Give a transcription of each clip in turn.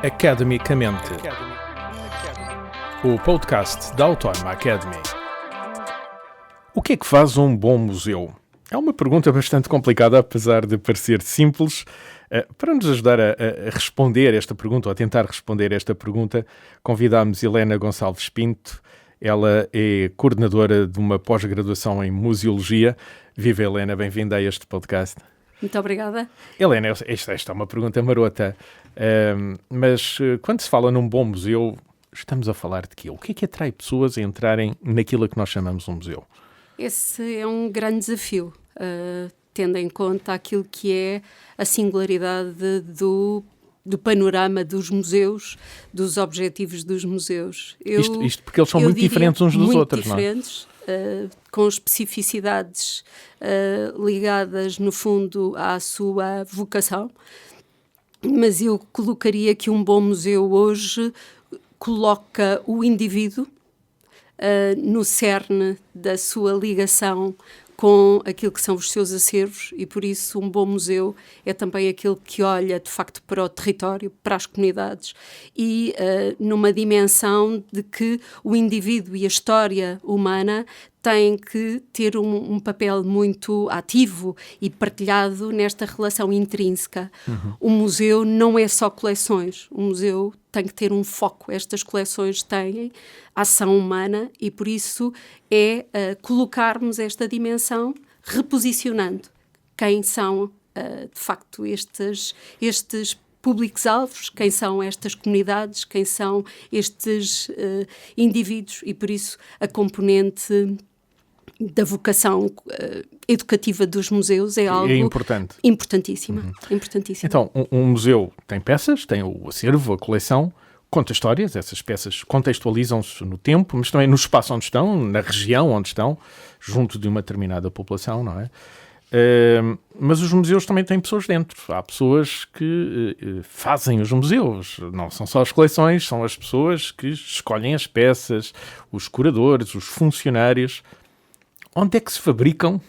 Academicamente, o podcast da Autónoma Academy. O que é que faz um bom museu? É uma pergunta bastante complicada, apesar de parecer simples. Para nos ajudar a responder esta pergunta, ou a tentar responder esta pergunta, convidámos Helena Gonçalves Pinto. Ela é coordenadora de uma pós-graduação em Museologia. Viva, Helena, bem-vinda a este podcast. Muito obrigada. Helena, esta é uma pergunta marota, mas quando se fala num bom museu, estamos a falar de quê? O que é que atrai pessoas a entrarem naquilo que nós chamamos um museu? Esse é um grande desafio, tendo em conta aquilo que é a singularidade do panorama dos museus, dos objetivos dos museus. Isto porque eles são muito diferentes uns dos outros, não é? Muito diferentes, com especificidades ligadas, no fundo, à sua vocação. Mas eu colocaria que um bom museu hoje coloca o indivíduo no cerne da sua ligação com aquilo que são os seus acervos, e por isso um bom museu é também aquele que olha de facto para o território, para as comunidades, e numa dimensão de que o indivíduo e a história humana têm que ter um papel muito ativo e partilhado nesta relação intrínseca. O museu não é só coleções, o museu tem que ter um foco. Estas coleções têm ação humana e por isso é colocarmos esta dimensão reposicionando quem são de facto estes públicos-alvos, quem são estas comunidades, quem são estes indivíduos, e por isso a componente da vocação educativa dos museus é algo importantíssima. Então, um museu tem peças, tem o acervo, a coleção, conta histórias, essas peças contextualizam-se no tempo, mas também no espaço onde estão, na região onde estão, junto de uma determinada população, não é? Mas os museus também têm pessoas dentro. Há pessoas que fazem os museus. Não são só as coleções, são as pessoas que escolhem as peças, os curadores, os funcionários. Onde é que se fabricam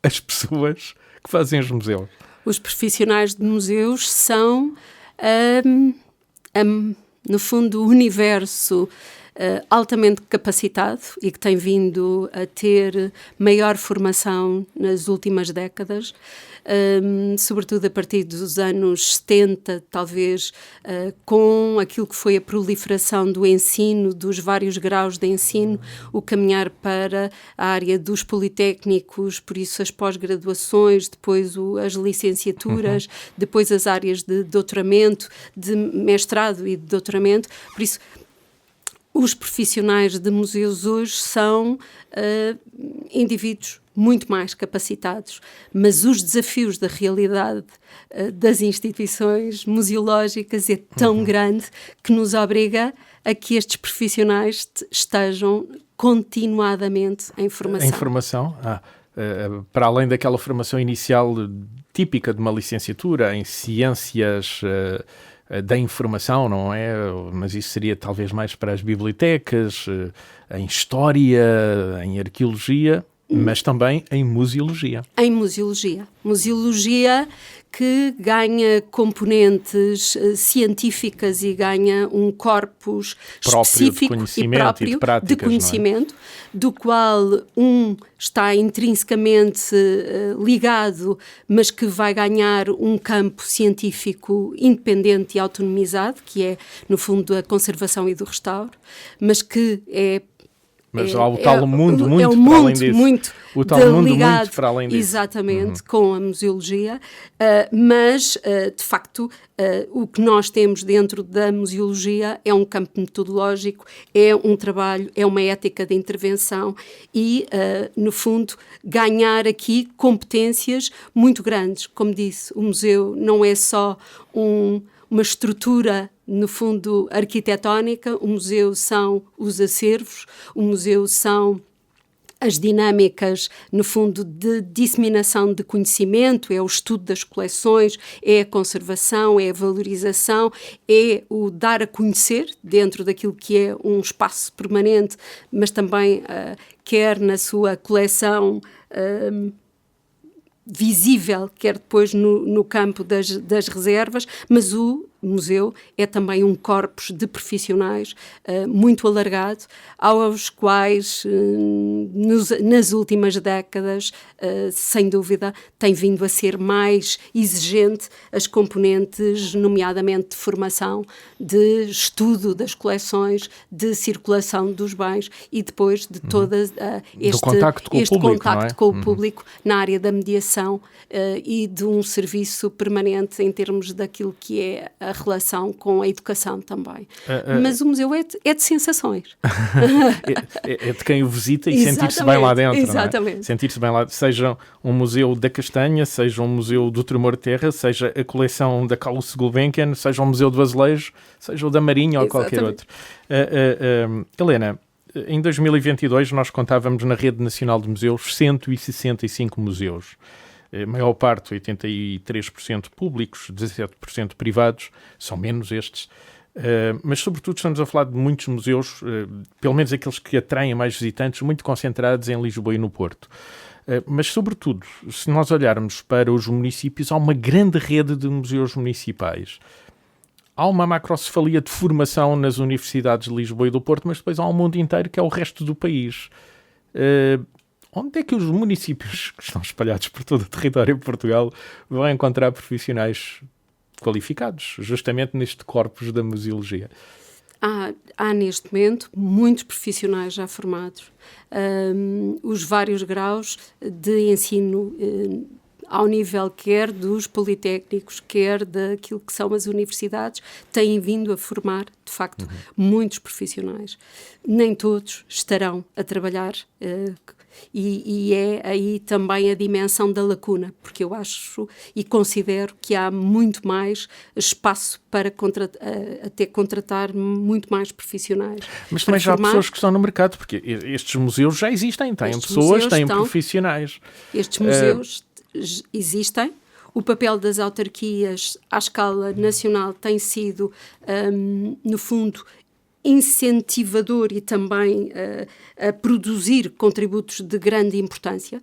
as pessoas que fazem os museus? Os profissionais de museus são, no fundo, o universo altamente capacitado e que tem vindo a ter maior formação nas últimas décadas, sobretudo a partir dos anos 70, talvez, com aquilo que foi a proliferação do ensino, dos vários graus de ensino, o caminhar para a área dos politécnicos, por isso as pós-graduações, depois as licenciaturas, depois as áreas de doutoramento, de mestrado e de doutoramento, por isso os profissionais de museus hoje são indivíduos muito mais capacitados, mas os desafios da realidade das instituições museológicas é tão grande que nos obriga a que estes profissionais estejam continuadamente em formação. Em formação? Para além daquela formação inicial típica de uma licenciatura em ciências da informação, não é? Mas isso seria talvez mais para as bibliotecas, em história, em arqueologia, mas também em museologia. Em museologia. Museologia que ganha componentes científicas e ganha um corpus específico e próprio de práticas, de conhecimento, do qual está intrinsecamente ligado, mas que vai ganhar um campo científico independente e autonomizado, que é, no fundo, a conservação e do restauro, mas que Mas há o tal mundo muito para além disso. O tal mundo muito para além disso. Exatamente, com a museologia, mas, de facto, o que nós temos dentro da museologia é um campo metodológico, é um trabalho, é uma ética de intervenção e, no fundo, ganhar aqui competências muito grandes. Como disse, o museu não é só uma estrutura, no fundo, arquitetónica, o museu são os acervos, o museu são as dinâmicas, no fundo, de disseminação de conhecimento, é o estudo das coleções, é a conservação, é a valorização, é o dar a conhecer dentro daquilo que é um espaço permanente, mas também quer na sua coleção visível, quer depois no campo das reservas, mas o museu é também um corpus de profissionais muito alargado, aos quais, nas últimas décadas, sem dúvida, tem vindo a ser mais exigente as componentes, nomeadamente de formação, de estudo das coleções, de circulação dos bens e depois de todo este contacto com o público na área da mediação e de um serviço permanente em termos daquilo que é a relação com a educação também. Mas o museu é de sensações. É de quem o visita e sentir-se bem lá dentro. Exatamente. Não é? Sentir-se bem lá, seja um museu da Castanha, seja um museu do Tremor de Terra, seja a coleção da Carlos Gulbenkian, seja um museu do Azulejo, seja o da Marinha ou qualquer outro. Helena, em 2022 nós contávamos na Rede Nacional de Museus 165 museus. A maior parte, 83% públicos, 17% privados, são menos estes. Mas, sobretudo, estamos a falar de muitos museus, pelo menos aqueles que atraem mais visitantes, muito concentrados em Lisboa e no Porto. Mas, sobretudo, se nós olharmos para os municípios, há uma grande rede de museus municipais. Há uma macrocefalia de formação nas universidades de Lisboa e do Porto, mas depois há um mundo inteiro que é o resto do país. Onde é que os municípios que estão espalhados por todo o território de Portugal vão encontrar profissionais qualificados, justamente neste corpus da museologia? Há neste momento muitos profissionais já formados. Os vários graus de ensino ao nível quer dos politécnicos, quer daquilo que são as universidades, têm vindo a formar, de facto, muitos profissionais. Nem todos estarão a trabalhar e é aí também a dimensão da lacuna, porque eu acho e considero que há muito mais espaço para até contratar muito mais profissionais. Mas também já há pessoas que estão no mercado, porque estes museus já existem, têm pessoas, têm profissionais. Estes museus existem. O papel das autarquias à escala nacional tem sido, no fundo, incentivador e também a produzir contributos de grande importância,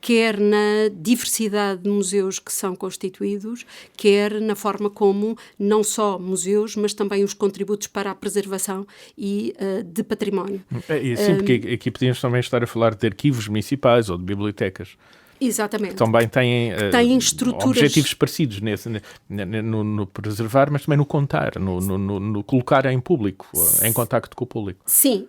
quer na diversidade de museus que são constituídos, quer na forma como não só museus, mas também os contributos para a preservação e de património. Sim, porque aqui podíamos também estar a falar de arquivos municipais ou de bibliotecas. Exatamente. Que também têm estruturas, objetivos parecidos no preservar, mas também no contar, no colocar em público, em contacto com o público. Sim,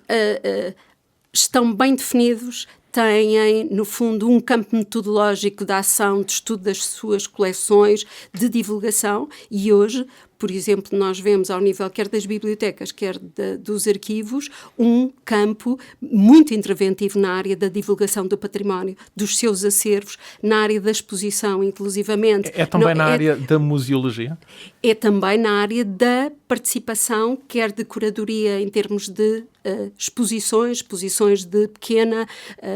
estão bem definidos, têm, no fundo, um campo metodológico de ação, de estudo das suas coleções, de divulgação, e hoje, por exemplo, nós vemos ao nível quer das bibliotecas, quer dos arquivos, um campo muito interventivo na área da divulgação do património, dos seus acervos, na área da exposição, inclusivamente. É também na área da museologia? É também na área da participação, quer de curadoria em termos de exposições de pequena,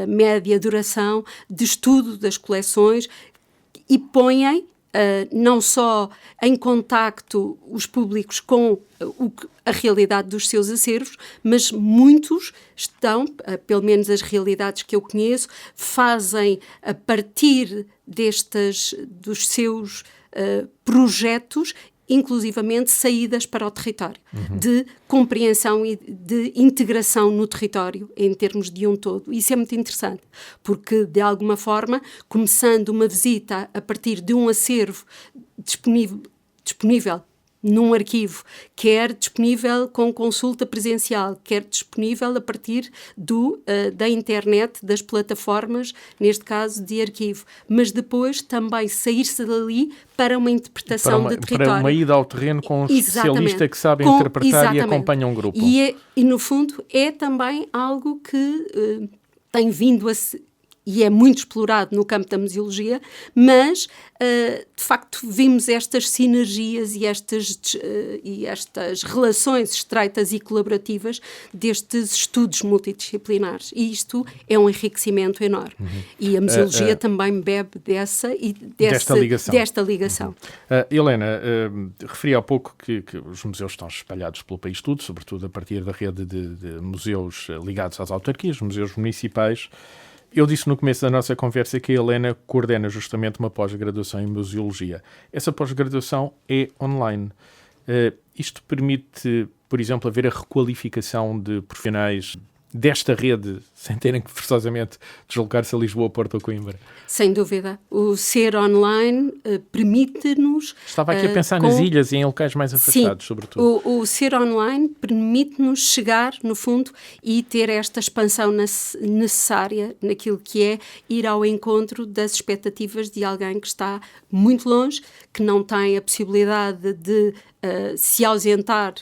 média duração, de estudo das coleções, e põem não só em contacto os públicos com a realidade dos seus acervos, mas muitos estão, pelo menos as realidades que eu conheço, fazem a partir dos seus projetos, inclusivamente saídas para o território, de compreensão e de integração no território, em termos de um todo. Isso é muito interessante, porque, de alguma forma, começando uma visita a partir de um acervo disponível num arquivo, quer disponível com consulta presencial, quer disponível a partir da internet, das plataformas, neste caso de arquivo, mas depois também sair-se dali para uma interpretação de território. Para uma ida ao terreno com um especialista que sabe interpretar e acompanha um grupo. E, no fundo, é também algo que tem vindo a e é muito explorado no campo da museologia, mas, de facto, vimos estas sinergias e estas relações estreitas e colaborativas destes estudos multidisciplinares. E isto é um enriquecimento enorme. E a museologia também bebe desta ligação. Helena, referi há pouco que os museus estão espalhados pelo país todo, sobretudo a partir da rede de museus ligados às autarquias, museus municipais. Eu disse no começo da nossa conversa que a Helena coordena justamente uma pós-graduação em museologia. Essa pós-graduação é online. Isto permite, por exemplo, haver a requalificação de profissionais desta rede, sem terem que forçosamente deslocar-se a Lisboa, Porto ou Coimbra? Sem dúvida. O ser online permite-nos... Estava aqui a pensar nas ilhas e em locais mais afastados, sobretudo. O ser online permite-nos chegar, no fundo, e ter esta expansão necessária naquilo que é ir ao encontro das expectativas de alguém que está muito longe, que não tem a possibilidade de se ausentar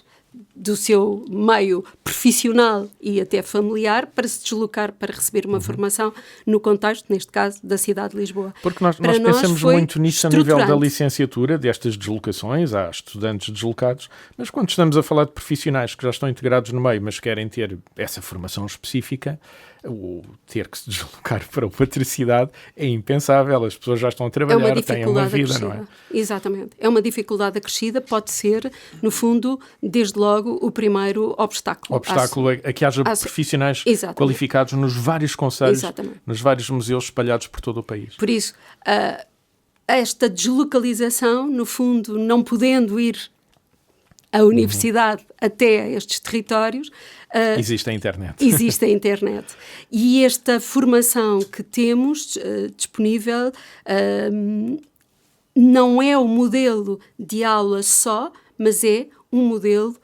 do seu meio profissional e até familiar para se deslocar para receber uma formação no contexto, neste caso, da cidade de Lisboa. Porque nós pensamos muito nisso a nível da licenciatura, destas deslocações, há estudantes deslocados, mas quando estamos a falar de profissionais que já estão integrados no meio, mas querem ter essa formação específica, o ter que se deslocar para outra cidade é impensável. As pessoas já estão a trabalhar, têm uma vida, acrescida. Não é? Exatamente. É uma dificuldade acrescida, pode ser, no fundo, desde logo, o primeiro obstáculo. Obstáculo a que haja profissionais qualificados nos vários concelhos, nos vários museus espalhados por todo o país. Por isso, esta deslocalização, no fundo, não podendo ir a universidade até estes territórios... existe a internet. Existe a internet. E esta formação que temos disponível não é um modelo de aula só, mas é um modelo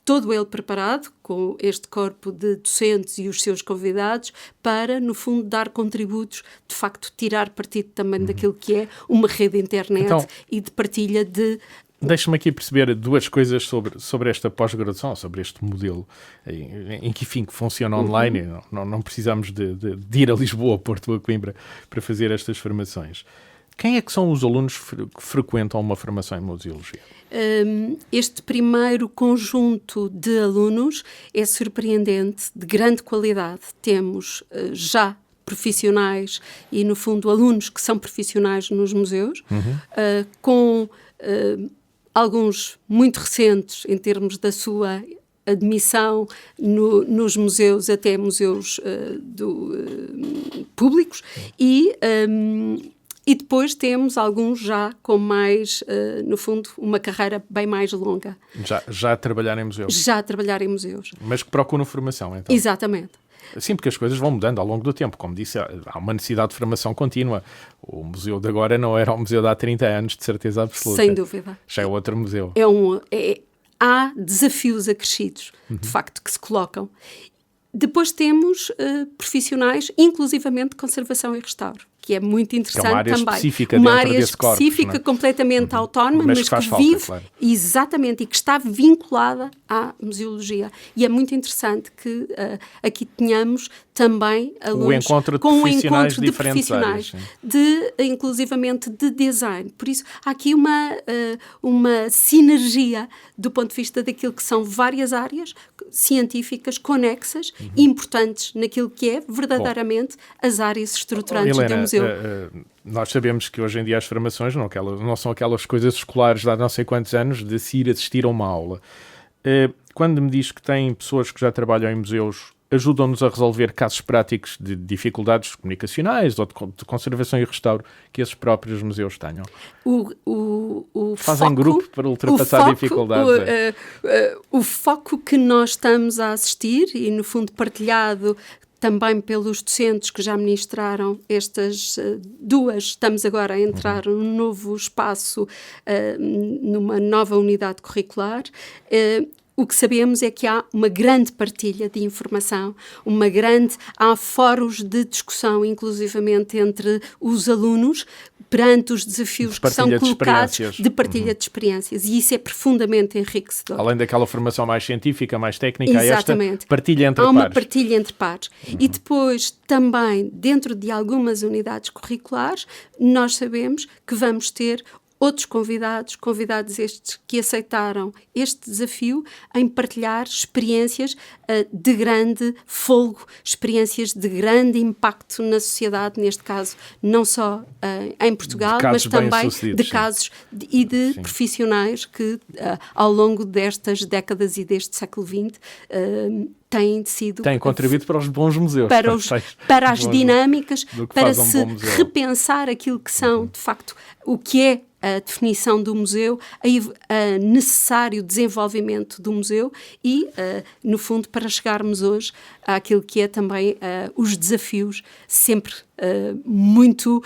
todo ele preparado, com este corpo de docentes e os seus convidados, para, no fundo, dar contributos, de facto, tirar partido também daquilo que é uma rede internet e de partilha de... Deixa-me aqui perceber duas coisas sobre esta pós-graduação, sobre este modelo, em que, enfim, que funciona online. Não precisamos de ir a Lisboa, Porto ou Coimbra para fazer estas formações. Quem é que são os alunos que frequentam uma formação em museologia? Este primeiro conjunto de alunos é surpreendente, de grande qualidade. Temos já profissionais e, no fundo, alunos que são profissionais nos museus, com... alguns muito recentes em termos da sua admissão nos museus, até museus públicos, e depois temos alguns já com mais, no fundo, uma carreira bem mais longa. Já a trabalhar em museus? Já a trabalhar em museus. Mas que procuram formação, então? Exatamente. Sim, porque as coisas vão mudando ao longo do tempo. Como disse, há uma necessidade de formação contínua. O museu de agora não era o museu de há 30 anos, de certeza absoluta. Sem dúvida. Já é outro museu. Há desafios acrescidos, de facto, que se colocam. Depois temos profissionais, inclusivamente de conservação e restauro, que é muito interessante também. É uma área específica uma dentro área desse corpo, específica, não é? Completamente autónoma, mas que vive, claro. Exatamente, e que está vinculada à museologia. E é muito interessante que aqui tenhamos também alunos com o encontro de profissionais, inclusivamente de design. Por isso, há aqui uma sinergia do ponto de vista daquilo que são várias áreas científicas conexas, importantes naquilo que é verdadeiramente as áreas estruturantes do museu. Nós sabemos que hoje em dia as formações não são aquelas coisas escolares de há não sei quantos anos de se ir assistir a uma aula. Quando me diz que tem pessoas que já trabalham em museus, ajudam-nos a resolver casos práticos de dificuldades comunicacionais ou de conservação e restauro que esses próprios museus tenham. Fazem grupo para ultrapassar dificuldades. O foco que nós estamos a assistir e, no fundo, partilhado também pelos docentes que já ministraram estas duas, estamos agora a entrar num novo espaço, numa nova unidade curricular. O que sabemos é que há uma grande partilha de informação, há fóruns de discussão, inclusivamente entre os alunos, perante os desafios que são colocados, de partilha de experiências, e isso é profundamente enriquecedor. Além daquela formação mais científica, mais técnica, há esta partilha entre pares. Há uma partilha entre pares. E depois, também, dentro de algumas unidades curriculares, nós sabemos que vamos ter outros convidados estes que aceitaram este desafio em partilhar experiências de grande folgo, experiências de grande impacto na sociedade, neste caso, não só em Portugal, mas também de casos e de profissionais que, ao longo destas décadas e deste século XX, têm contribuído para os bons museus. Para as dinâmicas, para se repensar aquilo que são, de facto, o que é a definição do museu, a necessário desenvolvimento do museu e, no fundo, para chegarmos hoje àquilo que é também os desafios sempre muito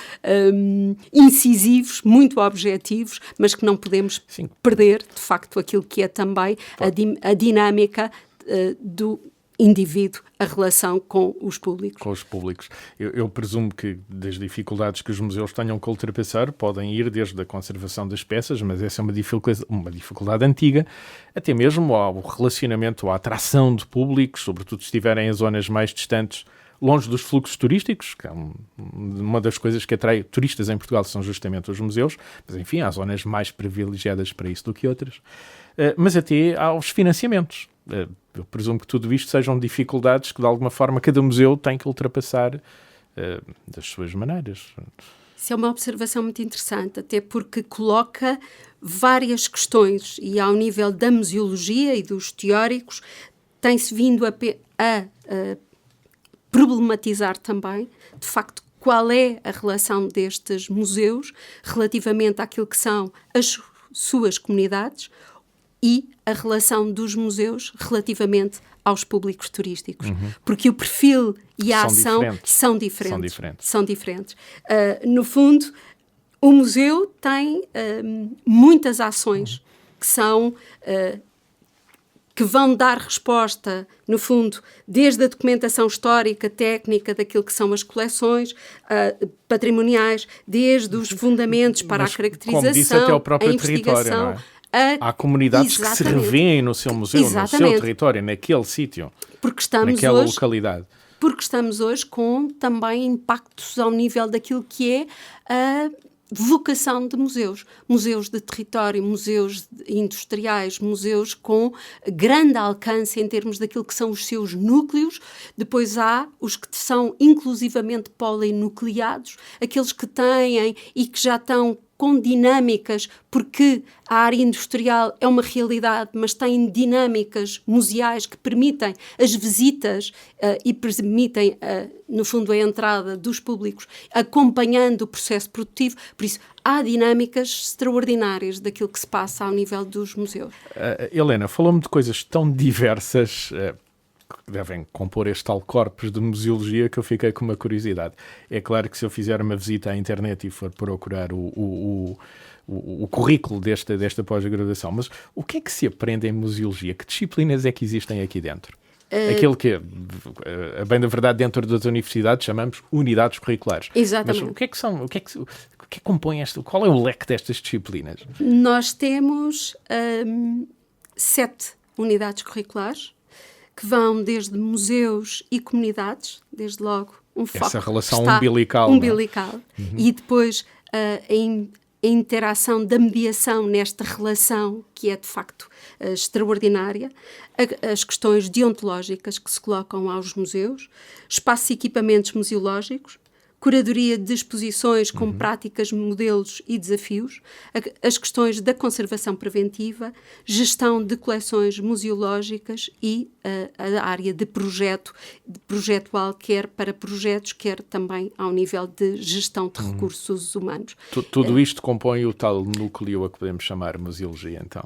incisivos, muito objetivos, mas que não podemos perder, de facto, aquilo que é também a dinâmica do indivíduo, a relação com os públicos. Com os públicos. Eu presumo que das dificuldades que os museus tenham que ultrapassar podem ir desde a conservação das peças, mas essa é uma dificuldade antiga, até mesmo ao relacionamento, à atração de públicos, sobretudo se estiverem em zonas mais distantes, longe dos fluxos turísticos, que é uma das coisas que atrai turistas em Portugal são justamente os museus, mas enfim, há zonas mais privilegiadas para isso do que outras, mas até aos financiamentos. Eu presumo que tudo isto sejam dificuldades que de alguma forma cada museu tem que ultrapassar das suas maneiras. Isso é uma observação muito interessante, até porque coloca várias questões e ao nível da museologia e dos teóricos tem-se vindo a problematizar também, de facto, qual é a relação destes museus relativamente àquilo que são as suas comunidades e a relação dos museus relativamente aos públicos turísticos. Porque o perfil e a ação são diferentes. No fundo, o museu tem muitas ações que são... que vão dar resposta, no fundo, desde a documentação histórica, técnica, daquilo que são as coleções patrimoniais, desde os fundamentos para a caracterização, como disse, até ao próprio a investigação... Não é? Há comunidades que se revêem no seu museu, no seu território, naquele sítio, naquela localidade. Porque estamos hoje com também impactos ao nível daquilo que é a vocação de museus. Museus de território, museus industriais, museus com grande alcance em termos daquilo que são os seus núcleos. Depois há os que são inclusivamente polinucleados, aqueles que têm e que já estão com dinâmicas, porque a área industrial é uma realidade, mas tem dinâmicas museais que permitem as visitas e permitem, no fundo, a entrada dos públicos, acompanhando o processo produtivo. Por isso, há dinâmicas extraordinárias daquilo que se passa ao nível dos museus. Helena, falou-me de coisas tão diversas que devem compor este tal corpus de museologia que eu fiquei com uma curiosidade. É claro que se eu fizer uma visita à internet e for procurar o currículo desta pós-graduação, mas o que é que se aprende em museologia? Que disciplinas é que existem aqui dentro? Aquilo que, a bem da verdade, dentro das universidades chamamos unidades curriculares. Exatamente. Mas o que é que são? O que é que compõe esta? Qual é o leque destas disciplinas? Nós temos 7 unidades curriculares que vão desde museus e comunidades, desde logo um foco. Essa relação umbilical. E depois a interação da mediação nesta relação, que é de facto extraordinária, as questões deontológicas que se colocam aos museus, espaços e equipamentos museológicos, curadoria de exposições com práticas, modelos e desafios, as questões da conservação preventiva, gestão de coleções museológicas e a área de projetual, quer para projetos, quer também ao nível de gestão de recursos humanos. Tudo isto compõe o tal núcleo a que podemos chamar museologia, então?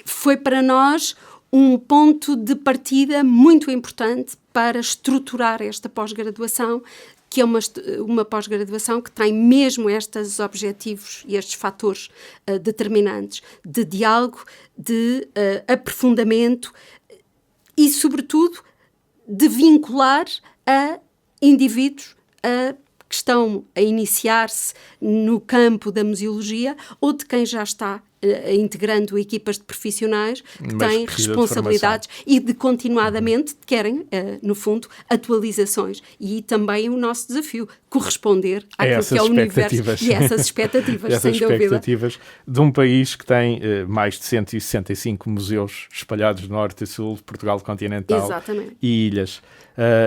Foi para nós um ponto de partida muito importante para estruturar esta pós-graduação, que é uma pós-graduação que tem mesmo estes objetivos e estes fatores determinantes de diálogo, de aprofundamento e, sobretudo, de vincular a indivíduos que estão a iniciar-se no campo da museologia ou de quem já está integrando equipas de profissionais que têm responsabilidades e de continuadamente querem, no fundo, atualizações. E também o nosso desafio, corresponder àquilo que é o universo e essas expectativas, sem dúvida. Essas expectativas de um país que tem mais de 165 museus espalhados norte e sul, Portugal continental. Exatamente. E ilhas.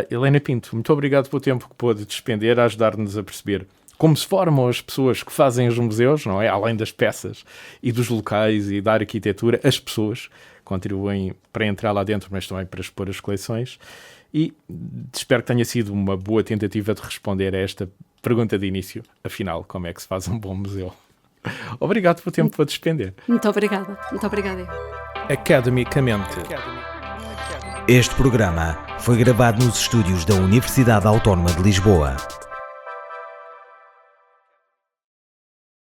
Helena Pinto, muito obrigado pelo tempo que pôde despender a ajudar-nos a perceber como se formam as pessoas que fazem os museus, não é? Além das peças e dos locais e da arquitetura, as pessoas contribuem para entrar lá dentro, mas também para expor as coleções. E espero que tenha sido uma boa tentativa de responder a esta pergunta de início. Afinal, como é que se faz um bom museu? Obrigado pelo tempo a despender. Muito obrigada. Muito obrigada. Academicamente. Este programa foi gravado nos estúdios da Universidade Autónoma de Lisboa.